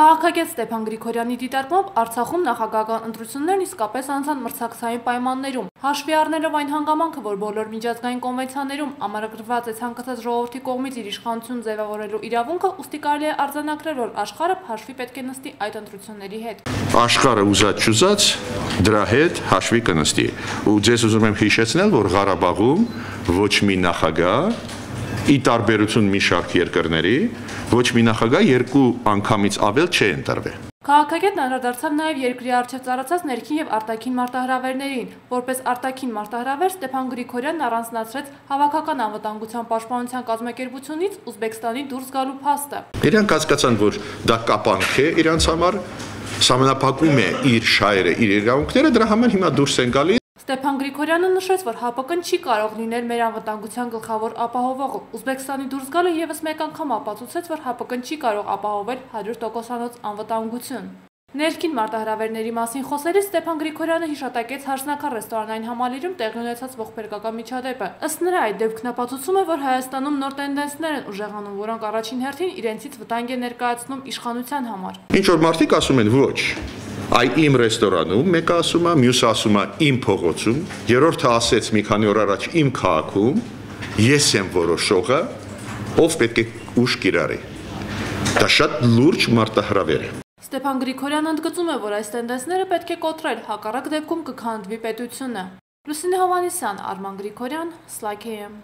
Քաղաքագետ Ստեփան Գրիգորյանի դիտարկմամբ Արցախում նախագահական ընտրություններն իսկապես անցան մրցակցային պայմաններում, հաշվի առնելով այն հանգամանքը, որ բոլոր միջազգային կոնվենցիաներում ամրագրված է ցանկացած ժողովրդի կողմից իր իշխանություն ձևավորելու իրավունքը, ուստի կարելի է արձանագրել, որ աշխարհը հաշվի պետք է նստի այդ ընտրությունների հետ։ Աշխարհը ուզած-չուզած դրա հետ հաշվի կնստի։ Ու ձեզ ուզում եմ հիշեցնել, որ Ղարաբաղում ոչ մի նախագահ ի տարբերություն մի շարք երկրների, ոչ մի նախագահ երկու անգամից ավել չէ ընտրվել։ Քաղաքագետն անդրադարձավ նաև երկրի առջև ծառացած ներքին եւ արտաքին մարտահրավերներին։ Որպես արտաքին մարտահրավեր Ստեփան Գրիգորյանն առանձնացրեց հավաքական անվտանգության պաշտպանության կազմակերպությունից Ուզբեկստանի դուրս գալու փաստը։ Իրանք հասկացան, որ դա կապանք է իրանց համար, սահմանափակում է իր շահերը, իր իրավունքները, դրա համար հիմա դուրս են գալիս։ Ստեփան Գրիգորյանը նշեց, որ ՀԱՊԿ-ն չի կարող լինել մեր անվտանգության գլխավոր ապահովողը։ Ուզբեկստանի դուրս գալը եւս մեկ անգամ ապացուցեց, որ ՀԱՊԿ-ն չի կարող ապահովել 100%-անոց անվտանգություն։ Ներքին մարտահրավերների մասին խոսելիս Ստեփան Գրիգորյանը հիշատակեց Հարսնաքար ռեստորանային համալիրում տեղի ունեցած ողբերգական միջադեպը։ Ըստ նրա, այդ դեպքն ապացուցում է, որ Հայաստանում նոր տենդենսներ են ուժեղանում, որոնք առաջին հերթին իրենցից վտանգ են ներկայացնում իշխանության համար։ Ինչ որ մարդիկ ասում են ոչ, այ իմ ռեստորանում, մեկը ասում է, մյուսը ասում է իմ փողոցում, երրորդը ասեց մի քանի օր առաջ իմ քաղաքում, ես եմ որոշողը, ով պետք է ուժ կիրառի։ Դա շատ լուրջ մարտահրավեր է։ Ստեփան Գրիգորյանը ընդգծում է, որ այս տենդենսները պետք է կոտրել, հակառակ դեպքում կքանդվի պետությունը։ Լուսինե Հովհաննիսյան, Արման Գրիգորյան, Սլայք AM։